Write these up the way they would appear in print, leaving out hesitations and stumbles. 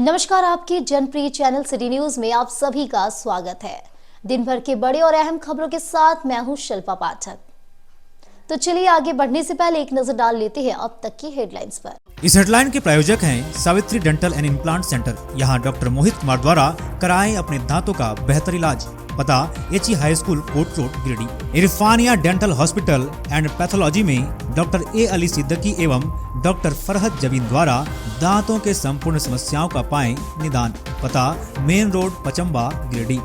नमस्कार, आपके जनप्रिय channel city news में आप सभी का स्वागत है। दिन भर के बड़े और अहम खबरों के साथ मैं हूं शिल्पा पाठक। तो चलिए आगे बढ़ने से पहले एक नजर डाल लेते हैं अब तक की हेडलाइंस पर। इस हेडलाइन के प्रायोजक हैं Savitri dental and implant centre. यहाँ डॉक्टर मोहित कुमार द्वारा कराएं अपने दांतों का बेहतर इलाज। पता एचई हाई स्कूल कोट road Giridih. Irfania dental hospital and pathology में डॉक्टर ए अली सिद्दीकी एवं डॉक्टर फरहत जबीन द्वारा दांतों के संपूर्ण समस्याओं का पाएं निदान। पता मेन रोड पचम्बा गिरिडीह।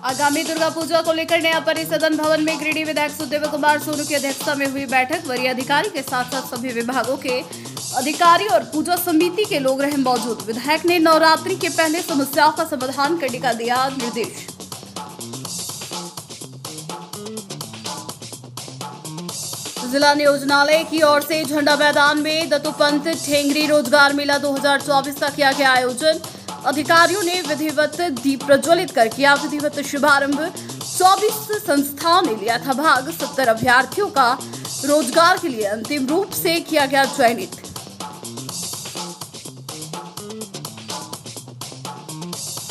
आगामी दुर्गा पूजा को लेकर नया परिसदन भवन में गिरिडीह विधायक सुदेव कुमार सोनू की अध्यक्षता में हुई बैठक। वरीय अधिकारी के साथ साथ सभी विभागों के अधिकारी और पूजा समिति के लोग रहे मौजूद। विधायक ने नवरात्रि के पहले समस्याओं का समाधान करने का दिया निर्देश। जिला नियोजनालय की ओर से झंडा मैदान में दत्तोपंत ठेंगरी रोजगार मेला 2024 का किया गया आयोजन। अधिकारियों ने विधिवत दीप प्रज्वलित कर किया विधिवत शुभारंभ। 24 संस्थाओं ने लिया था भाग। 70 अभ्यर्थियों का रोजगार के लिए अंतिम रूप से किया गया चयनित।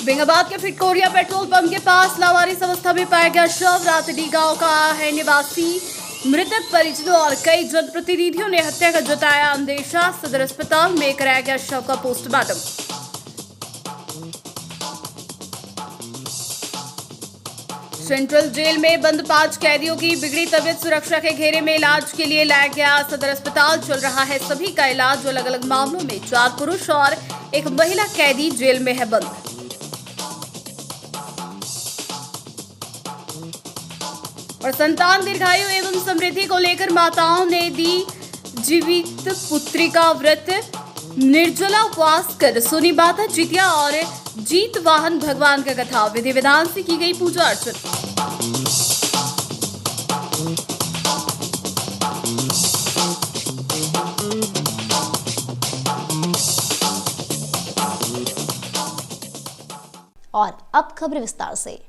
बेंगाबाद के फिटकोरिया पेट्रोल पंप के पास लावारिस अवस्था में पाया गया शव। रातडी गांव का है निवासी। मृतक परिजनों और कई जनप्रतिनिधियों ने हत्या का जताया अंदेशा। सदर अस्पताल में कराया गया शव का पोस्टमार्टम। सेंट्रल जेल में बंद 5 कैदियों की बिगड़ी तबीयत। सुरक्षा के घेरे में इलाज के लिए लाया गया सदर अस्पताल। चल रहा है सभी का इलाज। अलग अलग मामलों में 4 पुरुष और 1 महिला कैदी जेल में है बंद। और संतान दीर्घायु एवं समृद्धि को लेकर माताओं ने दी जीवित पुत्री का व्रत। निर्जला उपवास कर सुनी माता जितिया और जीत वाहन भगवान का कथा। विधि विधान से की गई पूजा अर्चना। और अब खबर विस्तार से।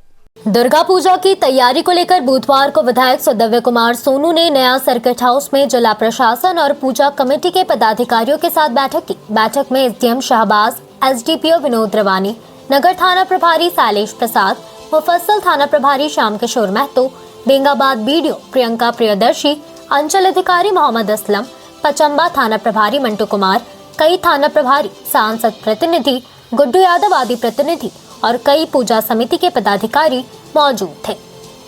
दुर्गा पूजा की तैयारी को लेकर बुधवार को विधायक सुदेव कुमार सोनू ने नया सर्किट हाउस में जिला प्रशासन और पूजा कमेटी के पदाधिकारियों के साथ बैठक की। बैठक में एसडीएम शाहबाज, एसडीपीओ विनोद रवानी, नगर थाना प्रभारी शैलेश प्रसाद, मुफस्सल थाना प्रभारी श्याम किशोर महतो, बेंगाबाद बीडीओ प्रियंका प्रियदर्शी, अंचल अधिकारी मोहम्मद असलम, पचम्बा थाना प्रभारी मंटू कुमार, कई थाना प्रभारी, सांसद प्रतिनिधि, गुड्डू यादव आदि प्रतिनिधि और कई पूजा समिति के पदाधिकारी मौजूद थे।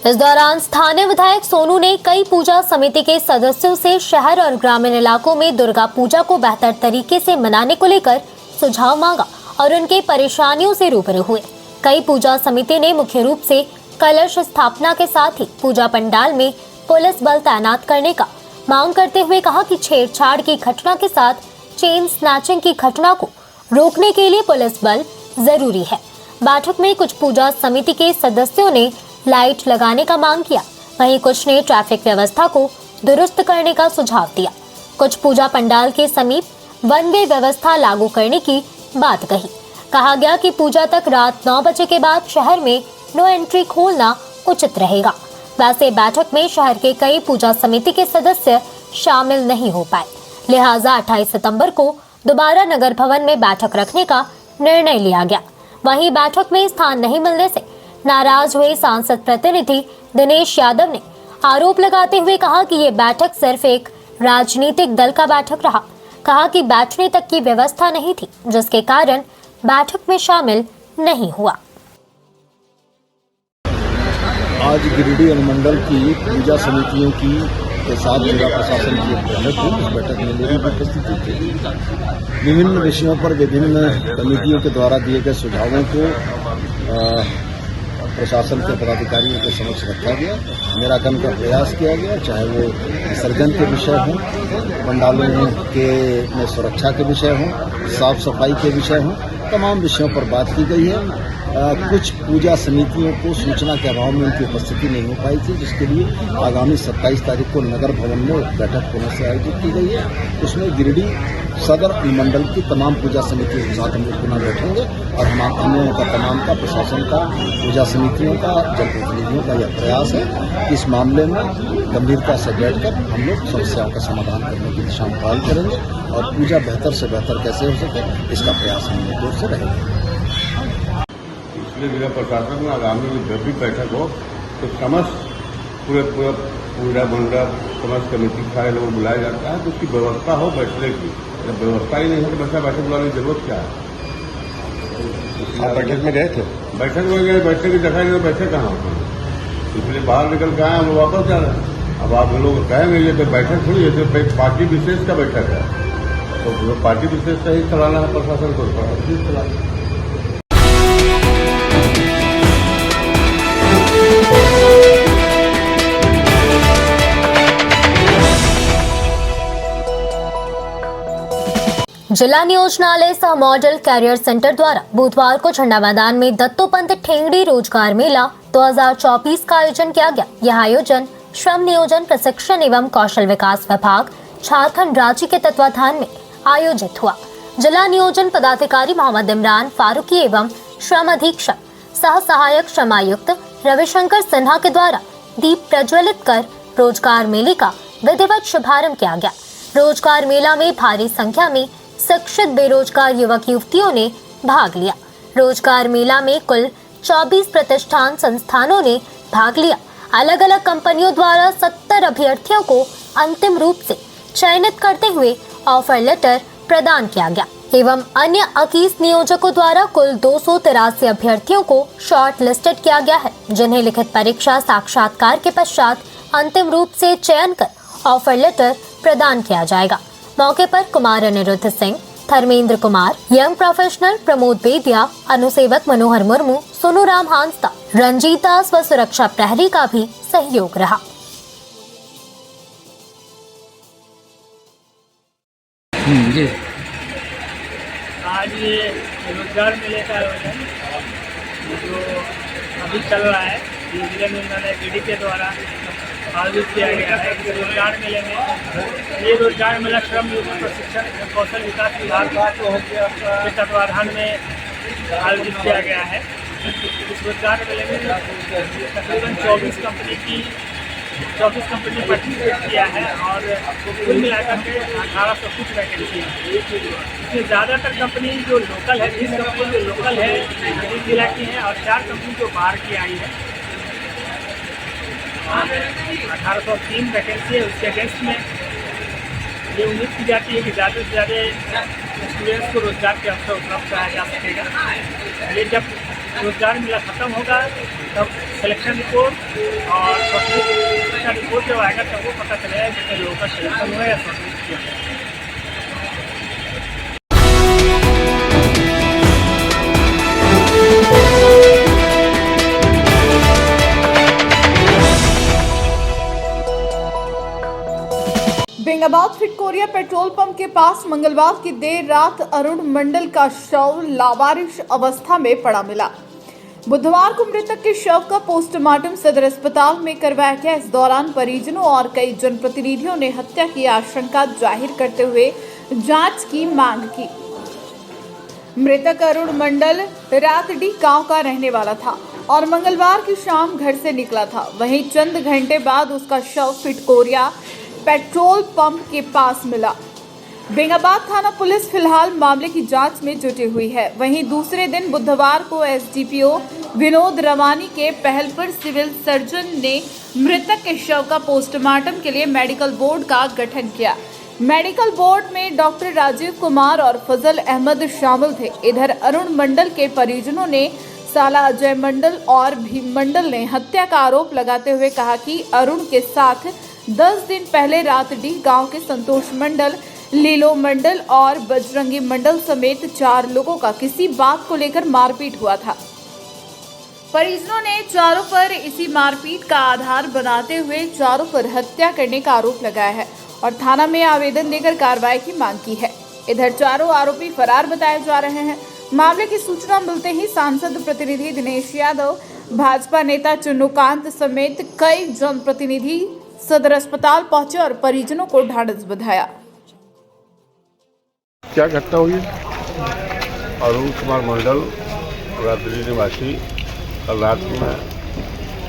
इस दौरान स्थानीय विधायक सोनू ने कई पूजा समिति के सदस्यों से शहर और ग्रामीण इलाकों में दुर्गा पूजा को बेहतर तरीके से मनाने को लेकर सुझाव मांगा और उनके परेशानियों से रूबरू हुए। कई पूजा समिति ने मुख्य रूप से कलश स्थापना के साथ ही पूजा पंडाल में पुलिस बल तैनात करने का मांग करते हुए कहा कि छेड़छाड़ की घटना के साथ चेन स्नैचिंग की घटना को रोकने के लिए पुलिस बल जरूरी है। बैठक में कुछ पूजा समिति के सदस्यों ने लाइट लगाने का मांग किया, वहीं कुछ ने ट्रैफिक व्यवस्था को दुरुस्त करने का सुझाव दिया। कुछ पूजा पंडाल के समीप वन वे व्यवस्था लागू करने की बात कही। कहा गया कि पूजा तक रात 9 बजे के बाद शहर में नो एंट्री खोलना उचित रहेगा। वैसे बैठक में शहर के कई पूजा समिति के सदस्य शामिल नहीं हो पाए, लिहाजा 28 सितंबर को दोबारा नगर भवन में बैठक रखने का निर्णय लिया गया। वहीं बैठक में स्थान नहीं मिलने से नाराज हुए सांसद प्रतिनिधि दिनेश यादव ने आरोप लगाते हुए कहा कि ये बैठक सिर्फ एक राजनीतिक दल का बैठक रहा। कहा कि बैठने तक की व्यवस्था नहीं थी, जिसके कारण बैठक में शामिल नहीं हुआ। आज गिरिडीह अनुमंडल की पूजा समितियों की के साथ जिला प्रशासन की एक बैठक हुई। इस बैठक में मेरी भी उपस्थिति थी। विभिन्न विषयों पर विभिन्न कमेटियों के द्वारा दिए गए सुझावों को प्रशासन के पदाधिकारियों के समक्ष रखा गया, निराकरण का प्रयास किया गया, चाहे वो विसर्जन के विषय हों, पंडालों के में सुरक्षा के विषय हों, साफ सफाई के विषय हों, तमाम विषयों पर बात की गई है। कुछ पूजा समितियों को सूचना के अभाव में उनकी उपस्थिति नहीं हो पाई थी, जिसके लिए आगामी 27 तारीख को नगर भवन में एक बैठक पुनः से आयोजित की गई है। उसमें गिरिडीह सदर अनुमंडल की तमाम पूजा समितियों के साथ हम लोग पुनः बैठेंगे और हम का तमाम का प्रशासन का, पूजा समितियों का, जनप्रतिनिधियों का यह प्रयास है कि इस मामले में गंभीरता से बैठकर हम लोग समस्याओं का समाधान करने की दिशा में पहल करेंगे और पूजा बेहतर से बेहतर कैसे हो सके इसका प्रयास हम लोग जोर से रहेगा। इसलिए जिला प्रशासन में आगामी जब भी बैठक हो तो समस्त पूरे पूजा मंडप समस्त कमेटी सारे लोग बुलाया जाता है, तो उसकी व्यवस्था हो बैठने की। जब व्यवस्था ही नहीं है तो बैठक बुलाने की जरूरत क्या है? आप बैठक में गए थे? बैठक में गए, बैठने की जगह नहीं, बैठे कहाँ होते हैं? इसलिए बाहर निकल के आए, हम लोग वापस जा रहे हैं। अब आप लोग कहेंगे ये तो बैठक थोड़ी है, पार्टी विशेष का बैठक है, तो पार्टी विशेष का ही चलाना है प्रशासन को, विशेष चलाना। जिला नियोजनालय सह मॉडल कैरियर सेंटर द्वारा बुधवार को झंडा मैदान में दत्तोपंत ठेंगड़ी रोजगार मेला 2024 का आयोजन किया गया। यह आयोजन श्रम नियोजन प्रशिक्षण एवं कौशल विकास विभाग झारखंड राज्य के तत्वाधान में आयोजित हुआ। जिला नियोजन पदाधिकारी मोहम्मद इमरान फारूकी एवं श्रम अधीक्षक सह सहायक श्रमायुक्त रविशंकर सिन्हा के द्वारा दीप प्रज्वलित कर रोजगार मेले का विधिवत शुभारंभ किया गया। रोजगार मेला में भारी संख्या में शिक्षित बेरोजगार युवक युवतियों ने भाग लिया। रोजगार मेला में कुल 24 प्रतिष्ठान संस्थानों ने भाग लिया। अलग अलग कंपनियों द्वारा 70 अभ्यर्थियों को अंतिम रूप से चयनित करते हुए ऑफर लेटर प्रदान किया गया एवं अन्य 21 नियोजकों द्वारा कुल 283 अभ्यर्थियों को शॉर्ट लिस्टेड किया गया है, जिन्हें लिखित परीक्षा साक्षात्कार के पश्चात अंतिम रूप से चयन कर ऑफर लेटर प्रदान किया जाएगा। मौके पर कुमार अनिरुद्ध सिंह, धर्मेंद्र कुमार, यंग प्रोफेशनल प्रमोद बेदिया, अनुसेवक मनोहर मुर्मू, सोनू राम हांसदा, रंजीत दास व सुरक्षा प्रहरी का भी सहयोग रहा। जी आज ये रोजगार मेले का आयोजन जो अभी चल रहा है जिला नियोजनालय गिरिडीह के द्वारा आयोजित किया गया है। इस रोजगार मेले में ये रोजगार मेला श्रम नियोजन प्रशिक्षण एवं कौशल विकास विभाग के तत्वाधान में आयोजित किया गया है। इस रोजगार मेले में तकरीबन 24 कंपनी ने पार्टिसिपेट किया है और कुल मिलाकर के 1800 कुछ वैकेंसी है। इसमें ज़्यादातर कंपनी जो लोकल है, 20 कंपनी जो लोकल है गिरिडीह जिला की है और 4 कंपनी जो बाहर की आई है और 1803 वैकेंसी है। उसके अगेंस्ट में ये उम्मीद की जाती है कि ज़्यादा से ज़्यादा स्टूडेंट्स को रोजगार के अवसर उपलब्ध कराया जा सकेगा। ये जब रोजगार मेला खत्म होगा तब सिलेक्शन रिपोर्ट और शॉर्टलिस्ट का रिपोर्ट जब आएगा तब वो पता चलेगा कितने लोगों का सिलेक्शन हुआ या शॉर्टलिस्ट किया गया। बेंगाबाद फिटकोरिया पेट्रोल पंप के पास मंगलवार की देर रात अरुण मंडल का शव लावारिश अवस्था में पड़ा मिला। बुधवार को मृतक के शव का पोस्टमार्टम सदर अस्पताल में करवाया गया। इस दौरान परिजनों और कई जनप्रतिनिधियों ने हत्या की आशंका जाहिर करते हुए जांच की मांग की। मृतक अरुण मंडल रातडीह गांव का रहने वाला था और मंगलवार की शाम घर से निकला था। वहीं चंद घंटे बाद उसका शव फिटकोरिया पेट्रोल पंप के पास मिला। बेंगाबाद थाना पुलिस फिलहाल मामले की जांच में जुटी हुई है। वहीं दूसरे दिन बुधवार को एसडीपीओ विनोद रवानी के पहल पर सिविल सर्जन ने मृतक के शव का पोस्टमार्टम के लिए मेडिकल बोर्ड का गठन किया। मेडिकल बोर्ड में डॉक्टर राजीव कुमार और फजल अहमद शामिल थे। इधर अरुण मंडल के परिजनों ने साला अजय मंडल और भीम मंडल ने हत्या का आरोप लगाते हुए कहा कि अरुण के साथ 10 दिन पहले रातडीह गांव के संतोष मंडल, लीलो मंडल और बजरंगी मंडल समेत 4 लोगों का किसी बात को लेकर मारपीट हुआ था। परिजनों ने चारों पर इसी मारपीट का आधार बनाते हुए चारों पर हत्या करने का आरोप लगाया है और थाना में आवेदन देकर कार्रवाई की मांग की है। इधर चारों आरोपी फरार बताए जा रहे हैं। मामले की सूचना मिलते ही सांसद प्रतिनिधि दिनेश यादव, भाजपा नेता चुन्नूकांत समेत कई जनप्रतिनिधि सदर अस्पताल पहुंचे और परिजनों को ढाढ़स बंधाया। क्या घटना हुई? अरुण कुमार मंडल रात्रि निवासी कल रात में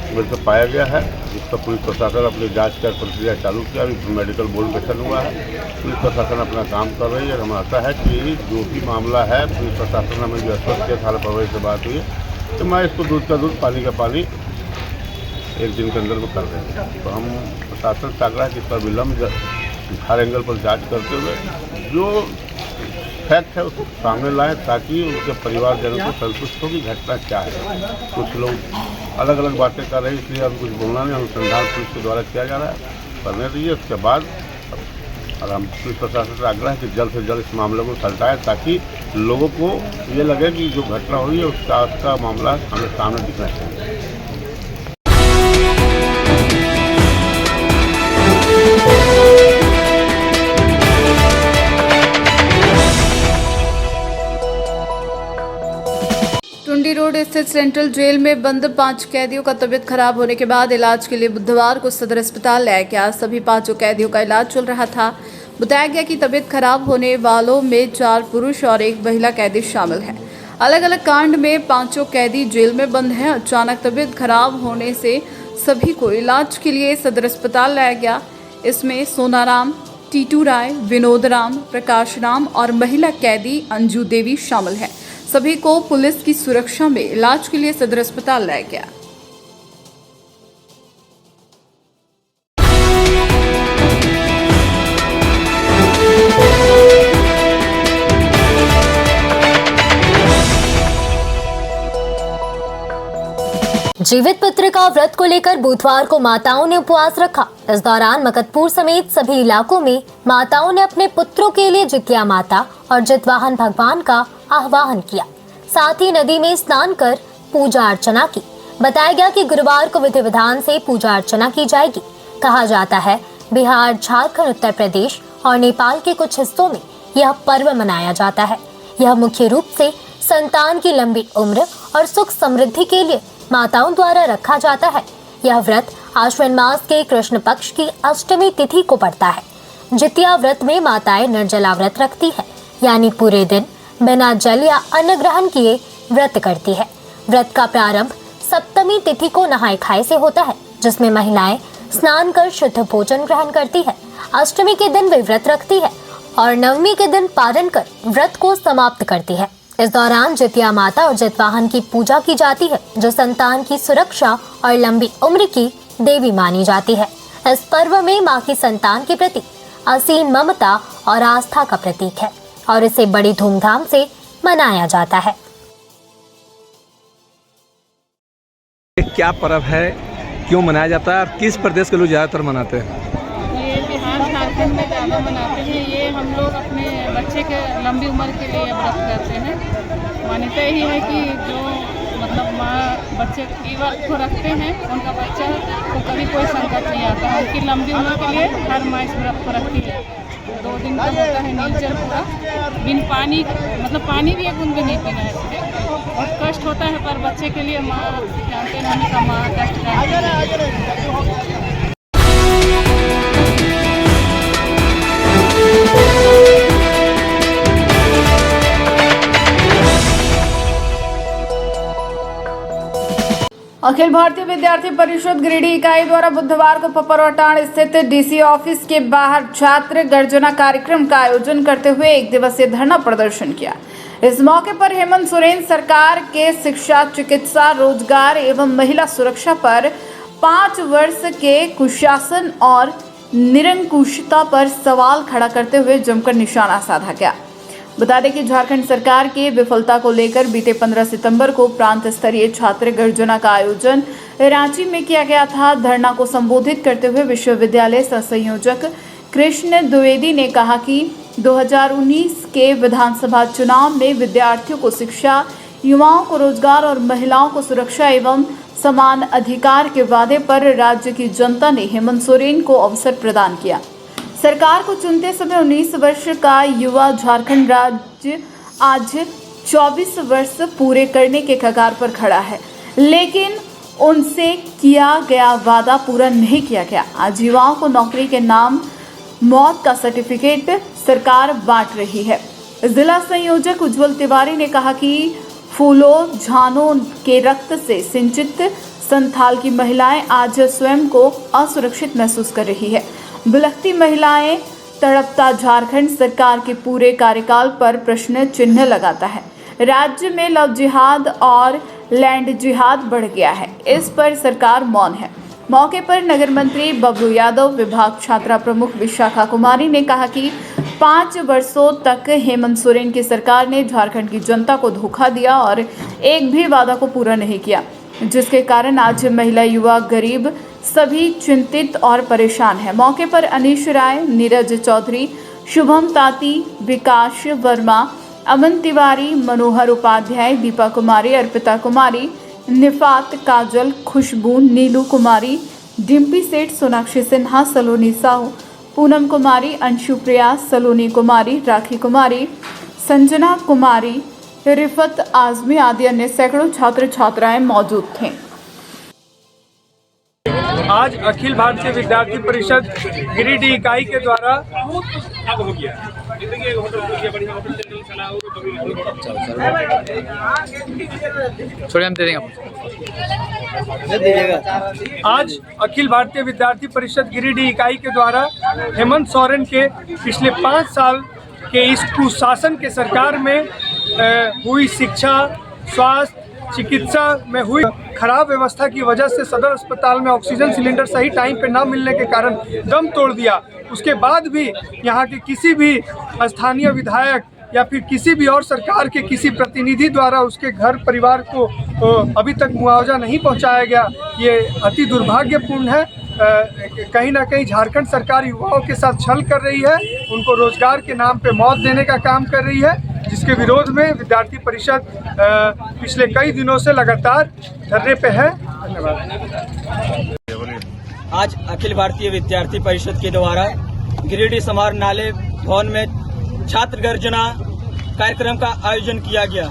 मृत पाया गया है, जिसका पुलिस प्रशासन अपनी जांच कर प्रक्रिया चालू किया। अभी मेडिकल बोर्ड गठन हुआ है, पुलिस प्रशासन अपना काम कर रही है। हमें आता है कि जो भी मामला है, पुलिस प्रशासन हमें जो आश्वस्त किया, थाना प्रभारी से बात हुई तो मैं इसको दूध का दूध पानी का पानी 1 दिन के अंदर में कर देंगे। तो हम प्रशासन से आग्रह कि इस पर विलम्ब हर एंगल पर जाँच करते हुए जो फैक्ट है उसको सामने लाएं, ताकि उनके परिवारजनों को संतुष्ट हो कि घटना क्या है। कुछ लोग अलग अलग बातें कर रहे हैं, इसलिए हम कुछ बोलना नहीं। अनुसंधान पुलिस के द्वारा किया जा रहा है, करने दीजिए। उसके बाद और हम पुलिस प्रशासन से आग्रह है कि जल्द से जल्द इस मामले को सलटाएं, ताकि लोगों को ये लगे कि जो घटना हुई है उसका मामला हमें सामने दिखना चाहिए। टुंडी रोड स्थित सेंट्रल जेल में बंद 5 कैदियों का तबीयत खराब होने के बाद इलाज के लिए बुधवार को सदर अस्पताल लाया गया। सभी 5 कैदियों का इलाज चल रहा था। बताया गया कि तबीयत खराब होने वालों में 4 पुरुष और 1 महिला कैदी शामिल है। अलग अलग कांड में 5 कैदी जेल में बंद हैं। अचानक तबीयत खराब होने से सभी को इलाज के लिए सदर अस्पताल लाया गया। इसमें सोनाराम, टीटू राय, विनोद राम, प्रकाश राम और महिला कैदी अंजू देवी शामिल है। सभी को पुलिस की सुरक्षा में इलाज के लिए सदर अस्पताल लाया गया। जीवित पत्रिका व्रत को लेकर बुधवार को माताओं ने उपवास रखा। इस दौरान मकतपुर समेत सभी इलाकों में माताओं ने अपने पुत्रों के लिए जितिया माता और जितवाहन भगवान का आह्वान किया। साथ ही नदी में स्नान कर पूजा अर्चना की। बताया गया कि गुरुवार को विधि विधान से पूजा अर्चना की जाएगी। कहा जाता है बिहार, झारखंड, उत्तर प्रदेश और नेपाल के कुछ हिस्सों में यह पर्व मनाया जाता है। यह मुख्य रूप से संतान की लंबी उम्र और सुख समृद्धि के लिए माताओं द्वारा रखा जाता है। यह व्रत आश्विन मास के कृष्ण पक्ष की अष्टमी तिथि को पड़ता है। जितिया व्रत में माताएं निर्जला व्रत रखती है, यानी पूरे दिन बिना जल या अन्न ग्रहण किए व्रत करती है। व्रत का प्रारंभ सप्तमी तिथि को नहाए खाए से होता है, जिसमें महिलाएं स्नान कर शुद्ध भोजन ग्रहण करती है। अष्टमी के दिन वे व्रत रखती है और नवमी के दिन पारण कर व्रत को समाप्त करती है। इस दौरान जितिया माता और जितवाहन की पूजा की जाती है, जो संतान की सुरक्षा और लंबी उम्र की देवी मानी जाती है। इस पर्व में मां की संतान के प्रति असीम ममता और आस्था का प्रतीक है और इसे बड़ी धूमधाम से मनाया जाता है। क्या पर्व है, क्यों मनाया जाता है और किस प्रदेश के लोग ज़्यादातर मनाते हैं? ये बिहार, झारखंड में ज़्यादा मनाते हैं। ये हम लोग अपने बच्चे के लंबी उम्र के लिए व्रत करते हैं। मान्यता यही है कि जो मतलब माँ बच्चे की व्रत को रखते हैं, उनका बच्चा को कभी कोई संकट नहीं आता। उनकी लंबी उम्र के लिए हर माँ इस व्रत को रखती है। 2 दिन का होता है निर्जल पूरा, बिन पानी, मतलब पानी भी एक बूंद भी नहीं पीना है। बहुत कष्ट होता है, पर बच्चे के लिए माँ जानते हैं, मम्मी का माँ कष्ट करती है। अखिल भारतीय विद्यार्थी परिषद गिरिडीह इकाई द्वारा बुधवार को पपरवटाण स्थित डीसी ऑफिस के बाहर छात्र गर्जना कार्यक्रम का आयोजन करते हुए 1 दिवसीय धरना प्रदर्शन किया। इस मौके पर हेमंत सोरेन सरकार के शिक्षा, चिकित्सा, रोजगार एवं महिला सुरक्षा पर 5 वर्ष के कुशासन और निरंकुशता पर सवाल खड़ा करते हुए जमकर निशाना साधा गया। बता दें कि झारखंड सरकार की विफलता को लेकर बीते 15 सितंबर को प्रांत स्तरीय छात्र गर्जना का आयोजन रांची में किया गया था। धरना को संबोधित करते हुए विश्वविद्यालय संयोजक कृष्ण द्विवेदी ने कहा कि 2019 के विधानसभा चुनाव में विद्यार्थियों को शिक्षा, युवाओं को रोजगार और महिलाओं को सुरक्षा एवं समान अधिकार के वादे पर राज्य की जनता ने हेमंत सोरेन को अवसर प्रदान किया। सरकार को चुनते समय 19 वर्ष का युवा झारखंड राज्य आज 24 वर्ष पूरे करने के कगार पर खड़ा है, लेकिन उनसे किया गया वादा पूरा नहीं किया गया। आज युवाओं को नौकरी के नाम मौत का सर्टिफिकेट सरकार बांट रही है। जिला संयोजक उज्जवल तिवारी ने कहा कि फूलों झानों के रक्त से सिंचित संथाल की महिलाएं आज स्वयं को असुरक्षित महसूस कर रही है। बिलखती महिलाएं तड़पता झारखंड सरकार के पूरे कार्यकाल पर प्रश्न चिन्ह लगाता है। राज्य में लव जिहाद और लैंड जिहाद बढ़ गया है, इस पर सरकार मौन है। मौके पर नगर मंत्री बबलू यादव, विभाग छात्रा प्रमुख विशाखा कुमारी ने कहा कि 5 वर्षों तक हेमंत सोरेन की सरकार ने झारखंड की जनता को धोखा दिया और एक भी वादा को पूरा नहीं किया, जिसके कारण आज महिला, युवा, गरीब सभी चिंतित और परेशान हैं। मौके पर अनीश राय, नीरज चौधरी, शुभम ताती, विकास वर्मा, अमन तिवारी, मनोहर उपाध्याय, दीपा कुमारी, अर्पिता कुमारी, निफात, काजल, खुशबू, नीलू कुमारी, डिम्पी सेठ, सोनाक्षी सिन्हा, सलोनी साहू, पूनम कुमारी, अंशु प्रिया, सलोनी कुमारी, राखी कुमारी, संजना कुमारी, रिफत आजमी आदि अन्य सैकड़ों छात्र छात्राएं मौजूद थे। आज अखिल भारतीय विद्यार्थी परिषद गिरिडीह इकाई के द्वारा आज अखिल भारतीय विद्यार्थी परिषद गिरिडीह इकाई के द्वारा हेमंत सोरेन के पिछले 5 साल के इस कुशासन के सरकार में हुई शिक्षा, स्वास्थ्य, चिकित्सा में हुई खराब व्यवस्था की वजह से सदर अस्पताल में ऑक्सीजन सिलेंडर सही टाइम पे ना मिलने के कारण दम तोड़ दिया। उसके बाद भी यहाँ के किसी भी स्थानीय विधायक या फिर किसी भी और सरकार के किसी प्रतिनिधि द्वारा उसके घर परिवार को अभी तक मुआवजा नहीं पहुँचाया गया। ये अति दुर्भाग्यपूर्ण है। कहीं ना कहीं झारखंड सरकार युवाओं के साथ छल कर रही है, उनको रोजगार के नाम पे मौत देने का काम कर रही है, जिसके विरोध में विद्यार्थी परिषद पिछले कई दिनों से लगातार धरने पे है। धन्यवाद। आज अखिल भारतीय विद्यार्थी परिषद के द्वारा गिरिडीह समाहरणालय भवन में छात्र गर्जना कार्यक्रम का आयोजन किया गया।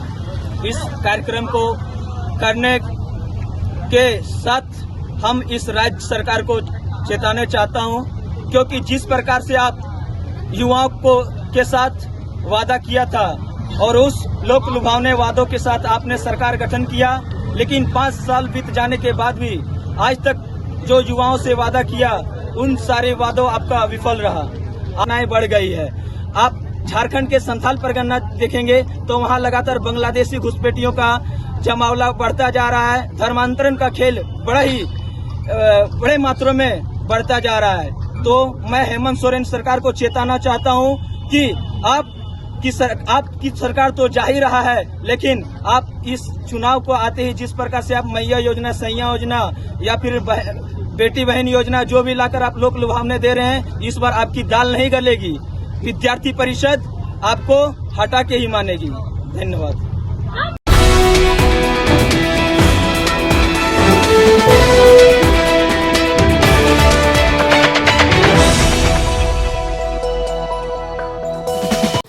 इस कार्यक्रम को करने के साथ हम इस राज्य सरकार को चेताना चाहता हूं, क्योंकि जिस प्रकार से आप युवाओं को के साथ वादा किया था और उस लोक लुभावने वादों के साथ आपने सरकार गठन किया, लेकिन 5 साल बीत जाने के बाद भी आज तक जो युवाओं से वादा किया उन सारे वादों आपका विफल रहा। आनाएं बढ़ गई है। आप झारखंड के संथाल परगना देखेंगे तो वहां लगातार बांग्लादेशी घुसपैठियों का जमावड़ा बढ़ता जा रहा है। धर्मांतरण का खेल बड़े मात्रा में बढ़ता जा रहा है। तो मैं हेमंत सोरेन सरकार को चेताना चाहता हूं कि आपकी सरकार तो जा ही रहा है, लेकिन आप इस चुनाव को आते ही जिस प्रकार से आप मैया योजना, सैया योजना या फिर बेटी बहन योजना जो भी लाकर आप लोग लुभावने दे रहे हैं, इस बार आपकी दाल नहीं गलेगी। विद्यार्थी परिषद आपको हटा के ही मानेगी। धन्यवाद।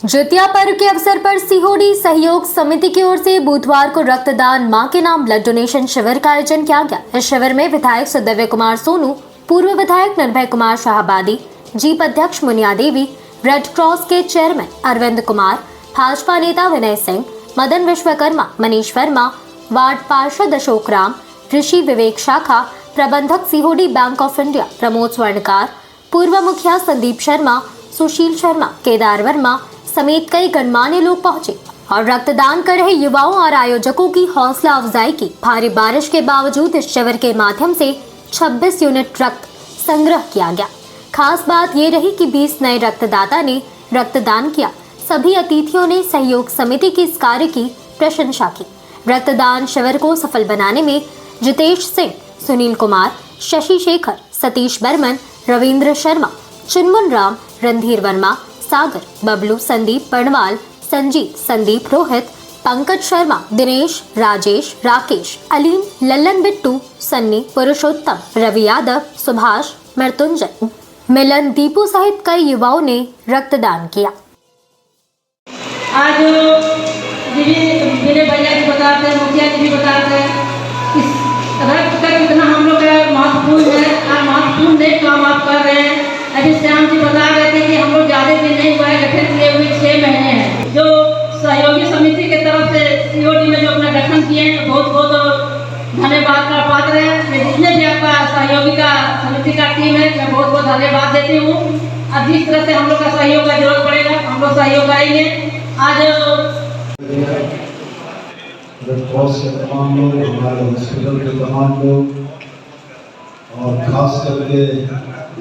जितिया पर्व के अवसर पर सिहोड़ी सहयोग समिति की ओर से बुधवार को रक्तदान मां के नाम ब्लड डोनेशन शिविर का आयोजन किया गया। इस शिविर में विधायक सुदव्य कुमार सोनू, पूर्व विधायक निर्भय कुमार शाहबादी, जीप अध्यक्ष मुनिया देवी, रेड क्रॉस के चेयरमैन अरविंद कुमार, भाजपा नेता विनय सिंह, मदन विश्वकर्मा, मनीष वर्मा, वार्ड पार्षद अशोक राम, ऋषि विवेक शाखा, प्रबंधक Sihodi bank of India Pramod स्वर्णकार, पूर्व मुखिया संदीप शर्मा, सुशील शर्मा, केदार वर्मा समेत कई गणमान्य लोग पहुंचे और रक्तदान कर रहे युवाओं और आयोजकों की हौसला अफजाई की। भारी बारिश के बावजूद इस शिविर के माध्यम से 26 यूनिट रक्त संग्रह किया गया। खास बात ये रही कि 20 नए रक्तदाता ने रक्तदान किया। सभी अतिथियों ने सहयोग समिति के इस कार्य की प्रशंसा की। रक्तदान शिविर को सफल बनाने में जितेश सिंह, सुनील कुमार, शशि शेखर, सतीश बर्मन, रविंद्र शर्मा, चुनमुन राम, रणधीर वर्मा, सागर, बबलू, संदीप पर्णवाल, संजीत, संदीप रोहित, पंकज शर्मा, दिनेश, राजेश, राकेश, अलीम, लल्लन बिट्टू, सन्नी, पुरुषोत्तम, रवि यादव, सुभाष, मृत्युंजय, मिलन, दीपू सहित कई युवाओं ने रक्तदान किया। आज जी भी मेरे भैया जी बताते हैं, मुखिया जी भी बताते हैं इस रक्त का कितना हम लोग का महत्वपूर्ण है और महत्वपूर्ण नहीं काम आप कर रहे हैं। अभी श्याम जी बता रहे थे कि हम लोग ज़्यादा दिन नहीं हुआ है, गठन किए हुए 6 महीने हैं। जो सहयोगी समिति की तरफ से COD में जो अपना गठन किए हैं, बहुत बहुत धन्यवाद का पात्र है। मैं जितने भी आपका सहयोगी का समिति का टीम है, मैं बहुत बहुत धन्यवाद देती हूँ। अब जिस तरह से हम लोग का सहयोग का जरूरत पड़ेगा, हम लोग सहयोग करेंगे। आज रेड क्रॉस के तमाम लोग, हमारे हॉस्पिटल के तमाम लोग और खास करके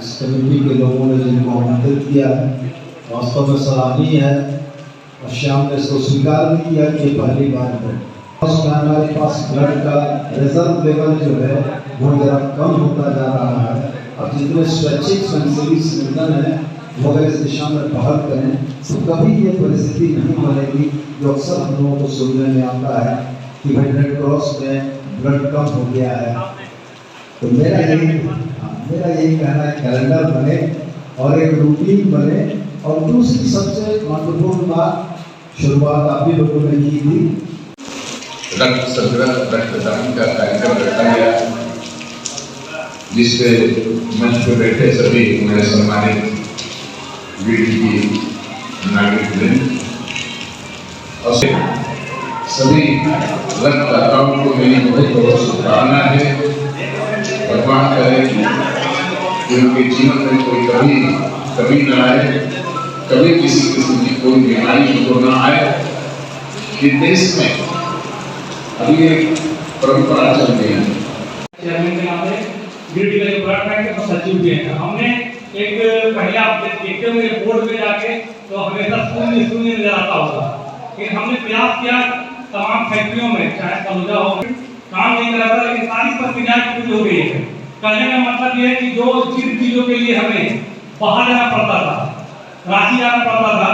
इस कमेटी के लोगों ने जिनको आमंत्रित किया है, वास्तव में सराहनीय है। और श्याम ने इसको स्वीकार भी किया कि पहली बार है हमारे पास ब्लड का रिजर्व लेवल जो है वो जरा कम होता जा रहा है। अब जितने स्वैच्छिक स्वयंसेवी संगठन है वो अगर इस दिशा में पहल करें तो कभी ये परिस्थिति नहीं बनेगी जो अक्सर हम लोगों को सुनने में आता है कि भाई रेड क्रॉस में ब्लड कम हो गया है। तो मेरा यही कहना है कैलेंडर बने और एक रूटीन बने। और दूसरी सबसे महत्वपूर्ण बात, शुरुआत आप ही लोगों ने की थी, रक्त संग्रह रक्तदान का कार्यक्रम रखा गया, जिसपे मंच पर बैठे सभी उन्हें सम्मानित की नागरिक और सभी रक्तदाताओं को मेरी बहुत बहुत शुभकामना है। भगवान करे कि उनके जीवन में कोई कभी न आए, कभी किसी किस्म की कोई बीमारी को न आए। कि देश में अभी एक परंपरा चल रही है, चेयरमैन के नाते गिरिडीह का जो ब्लड बैंक है सचिव भी है। हमने एक पहले आप देखते होंगे बोर्ड में जाके तो हमेशा शून्य शून्य नजर आता होगा, लेकिन हमने प्रयास किया तमाम फैक्ट्रियों में, चाहे कलुजा हो, काम नहीं कर रहा था, लेकिन सारी प्रक्रियाएं पूरी हो गई है। कहने का मतलब ये है कि जो जिन चीजों के लिए हमें बाहर जाना पड़ता था, रांची जाना पड़ता था,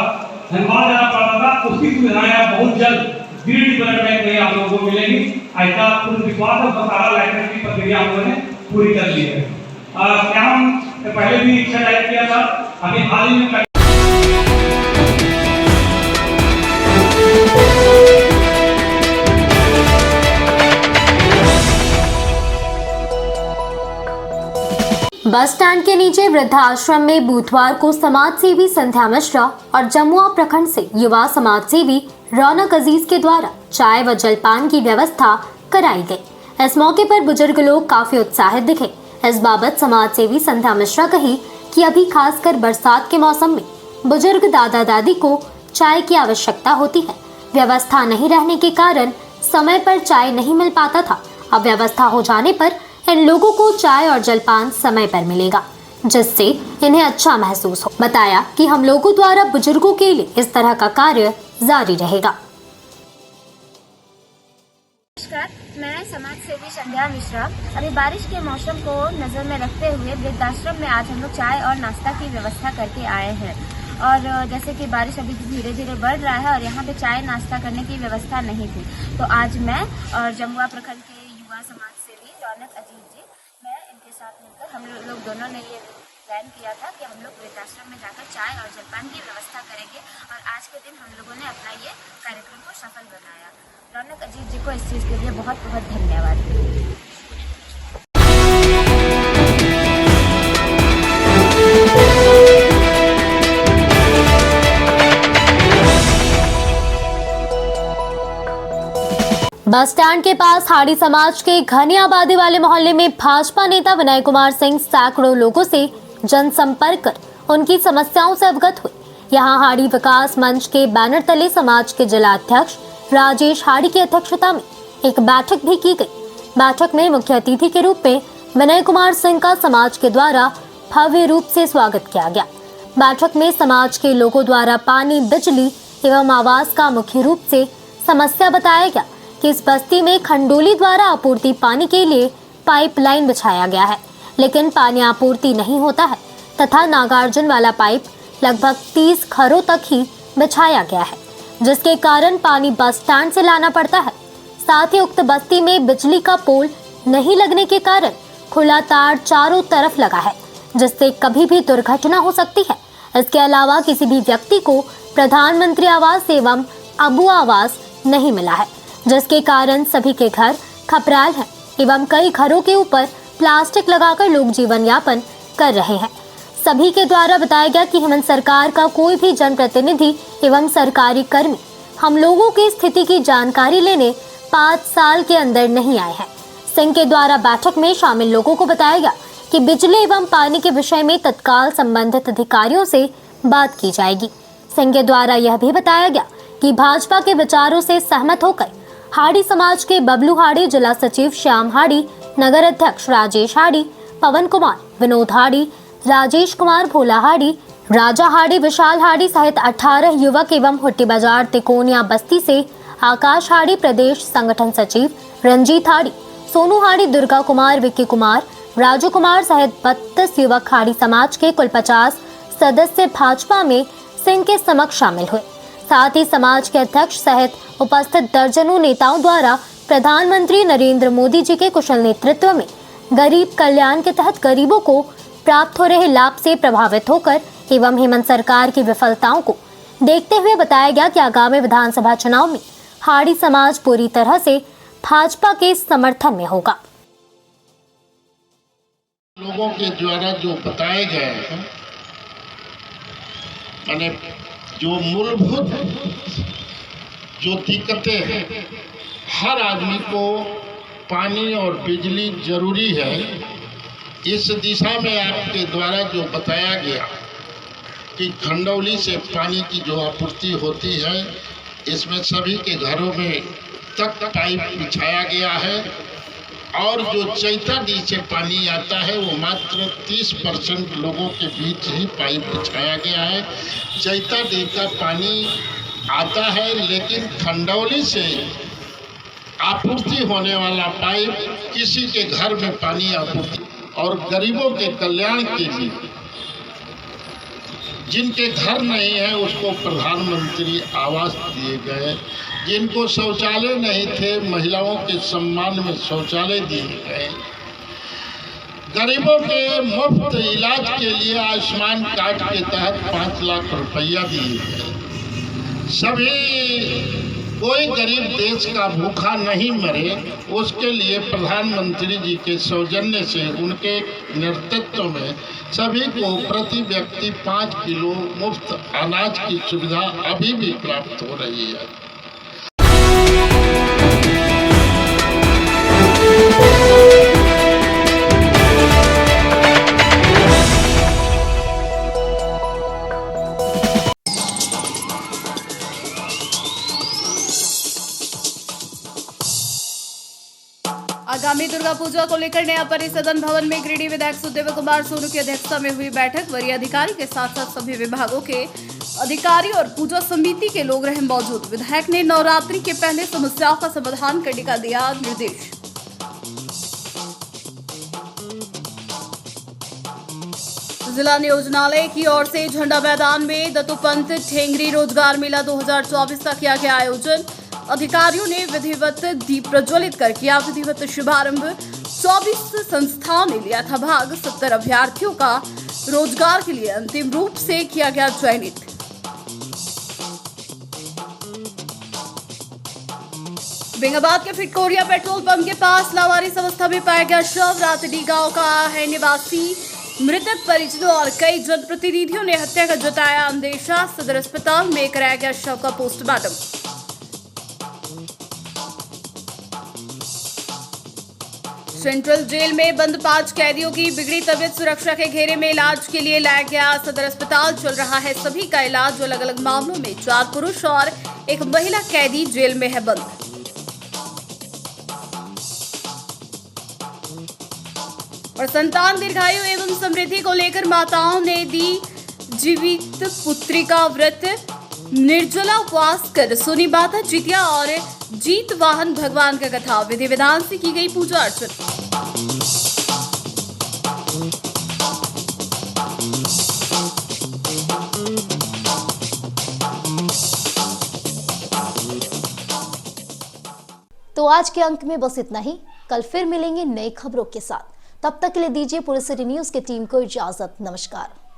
धनबाद जाना पड़ता था, उसकी सुविधाएं बहुत जल्द गिरिडीह ब्लड बैंक में आप लोगों को मिलेगी। ऐसा पूर्ण विश्वास और सारा लाइसेंस की प्रक्रिया हम लोगों ने पूरी कर ली है। क्या हम पहले भी इच्छा जाहिर किया था, अभी हाल ही में बस स्टैंड के नीचे वृद्धाश्रम में बुधवार को समाज सेवी संध्या मिश्रा और जमुआ प्रखंड से युवा समाज सेवी रौनक अजीज के द्वारा चाय व जलपान की व्यवस्था कराई गई। इस मौके पर बुजुर्ग लोग काफी उत्साहित दिखे। इस बाबत समाज सेवी संध्या मिश्रा कही कि अभी खासकर बरसात के मौसम में बुजुर्ग दादा दादी को चाय की आवश्यकता होती है। व्यवस्था नहीं रहने के कारण समय पर चाय नहीं मिल पाता था। अब व्यवस्था हो जाने पर इन लोगों को चाय और जलपान समय पर मिलेगा, जिससे इन्हें अच्छा महसूस हो। बताया कि हम लोगों द्वारा बुजुर्गों के लिए इस तरह का कार्य जारी रहेगा। नमस्कार, मैं समाज सेवी संध्या मिश्रा। अभी बारिश के मौसम को नज़र में रखते हुए वृद्धाश्रम में आज हम लोग चाय और नाश्ता की व्यवस्था करके आए हैं। और जैसे कि बारिश अभी धीरे धीरे बढ़ रहा है और यहाँ पे चाय नाश्ता करने की व्यवस्था नहीं थी, तो आज मैं और जमुआ प्रखंड के युवा समाज सेवी रौनक अजीज जी, मैं इनके साथ मिलकर हम लोग दोनों ने ये प्लान किया था कि हम लोग वृद्धाश्रम में जाकर चाय और जलपान की व्यवस्था करेंगे। और आज के दिन हम लोगों ने अपना ये कार्यक्रम को सफल बनाया। रौनक अजीज जी को इस चीज़ के लिए बहुत बहुत धन्यवाद। बस स्टैंड के पास हाड़ी समाज के घनी आबादी वाले मोहल्ले में भाजपा नेता विनय कुमार सिंह सैकड़ों लोगों से जनसंपर्क कर उनकी समस्याओं से अवगत हुए। यहां हाड़ी विकास मंच के बैनर तले समाज के जिलाध्यक्ष राजेश हाड़ी की अध्यक्षता में एक बैठक भी की गई। बैठक में मुख्य अतिथि के रूप में विनय कुमार सिंह का समाज के द्वारा भव्य रूप से स्वागत किया गया। बैठक में समाज के लोगों द्वारा पानी, बिजली एवं आवास का मुख्य रूप से समस्या बताया गया कि इस बस्ती में खंडोली द्वारा आपूर्ति पानी के लिए पाइपलाइन बिछाया गया है, लेकिन पानी आपूर्ति नहीं होता है तथा नागार्जुन वाला पाइप लगभग 30 घरों तक ही बिछाया गया है, जिसके कारण पानी बस स्टैंड से लाना पड़ता है। साथ ही उक्त बस्ती में बिजली का पोल नहीं लगने के कारण खुला तार चारों तरफ लगा है, जिससे कभी भी दुर्घटना हो सकती है। इसके अलावा किसी भी व्यक्ति को प्रधानमंत्री आवास एवं अबू आवास नहीं मिला है, जिसके कारण सभी के घर खपराल हैं एवं कई घरों के ऊपर प्लास्टिक लगाकर लोग जीवन यापन कर रहे हैं। सभी के द्वारा बताया गया कि हेमंत सरकार का कोई भी जनप्रतिनिधि एवं सरकारी कर्मी हम लोगों की स्थिति की जानकारी लेने 5 साल के अंदर नहीं आए हैं। सिंह के द्वारा बैठक में शामिल लोगों को बताया गया कि बिजली एवं पानी के विषय में तत्काल संबंधित अधिकारियों से बात की जाएगी। सिंह के द्वारा यह भी बताया गया कि भाजपा के विचारों से सहमत होकर हाड़ी समाज के बबलू हाड़ी, जिला सचिव श्याम हाड़ी, नगर अध्यक्ष राजेश हाड़ी, पवन कुमार, विनोद हाड़ी, राजेश कुमार, भोला हाड़ी, राजा हाड़ी, विशाल हाड़ी सहित 18 युवक एवं हुट्टी बाजार तिकोनिया बस्ती से आकाश हाड़ी, प्रदेश संगठन सचिव रंजीत हाड़ी, सोनू हाड़ी, दुर्गा कुमार, विक्की कुमार, राजू कुमार सहित 32 युवक हाड़ी समाज के कुल 50 सदस्य भाजपा में सिंह के समक्ष शामिल हुए। साथ ही समाज के अध्यक्ष सहित उपस्थित दर्जनों नेताओं द्वारा प्रधानमंत्री नरेंद्र मोदी जी के कुशल नेतृत्व में गरीब कल्याण के तहत गरीबों को प्राप्त हो रहे लाभ से प्रभावित होकर एवं हेमंत सरकार की विफलताओं को देखते हुए बताया गया कि आगामी विधानसभा चुनाव में हाड़ी समाज पूरी तरह से भाजपा के समर्थन में होगा। लोगों के द्वारा जो बताए गए हैं, माने जो मूलभूत जो दिक्कतें हैं, हर आदमी को पानी और बिजली जरूरी है। इस दिशा में आपके द्वारा जो बताया गया कि खंडौली से पानी की जो आपूर्ति होती है, इसमें सभी के घरों में तक पाइप बिछाया गया है और जो चैताडी से पानी आता है वो मात्र 30% लोगों के बीच ही पाइप बिछाया गया है। चैताडी का पानी आता है, लेकिन खंडौली से आपूर्ति होने वाला पाइप किसी के घर में पानी आपूर्ति और गरीबों के कल्याण के लिए जिनके घर नहीं है उसको प्रधानमंत्री आवास दिए गए, जिनको शौचालय नहीं थे महिलाओं के सम्मान में शौचालय दिए गए, गरीबों के मुफ्त इलाज के लिए आयुष्मान कार्ड के तहत 5 लाख रुपया दिए गए। सभी कोई गरीब देश का भूखा नहीं मरे, उसके लिए प्रधानमंत्री जी के सौजन्य से उनके नेतृत्व में सभी को प्रति व्यक्ति 5 किलो मुफ्त अनाज की सुविधा अभी भी प्राप्त हो रही है। आगामी दुर्गा पूजा को लेकर नया परिसदन भवन में गिरिडीह विधायक सुदेव कुमार सोनू की अध्यक्षता में हुई बैठक। वरीय अधिकारी के साथ साथ सभी विभागों के अधिकारी और पूजा समिति के लोग रहे मौजूद। विधायक ने नवरात्रि के पहले समस्याओं का समाधान करने का दिया निर्देश। जिला नियोजनालय की ओर से झंडा मैदान में दत्तोपंत ठेंगरी रोजगार मेला 2024 का किया गया आयोजन। अधिकारियों ने विधिवत दीप प्रज्वलित कर किया विधिवत शुभारंभ। 24 संस्थाओं ने लिया था भाग। 70 अभ्यर्थियों का रोजगार के लिए अंतिम रूप से किया गया चयनित। बेंगाबाद के फिटकोरिया पेट्रोल पंप के पास लावारिस अवस्था में पाया गया शव। रातडी गांव का है निवासी। मृतक परिजनों और कई जनप्रतिनिधियों ने हत्या का जताया अंदेशा। सदर अस्पताल में कराया गया शव का पोस्टमार्टम। सेंट्रल जेल में बंद 5 कैदियों की बिगड़ी तबीयत सुरक्षा के घेरे में इलाज के लिए लाया गया। सदर अस्पताल चल रहा है सभी का इलाज। अलग अलग मामलों में 4 पुरुष और 1 महिला कैदी जेल में है बंद। और संतान दीर्घायु एवं समृद्धि को लेकर माताओं ने दी जीवित पुत्री का व्रत। निर्जला उपवास कर सुनी माता जितिया और जीत वाहन भगवान का कथा। विधि विधान से की गई पूजा अर्चना। तो आज के अंक में बस इतना ही। कल फिर मिलेंगे नई खबरों के साथ। तब तक के लिए दीजिए पूरे सिटी न्यूज की टीम को इजाजत। नमस्कार।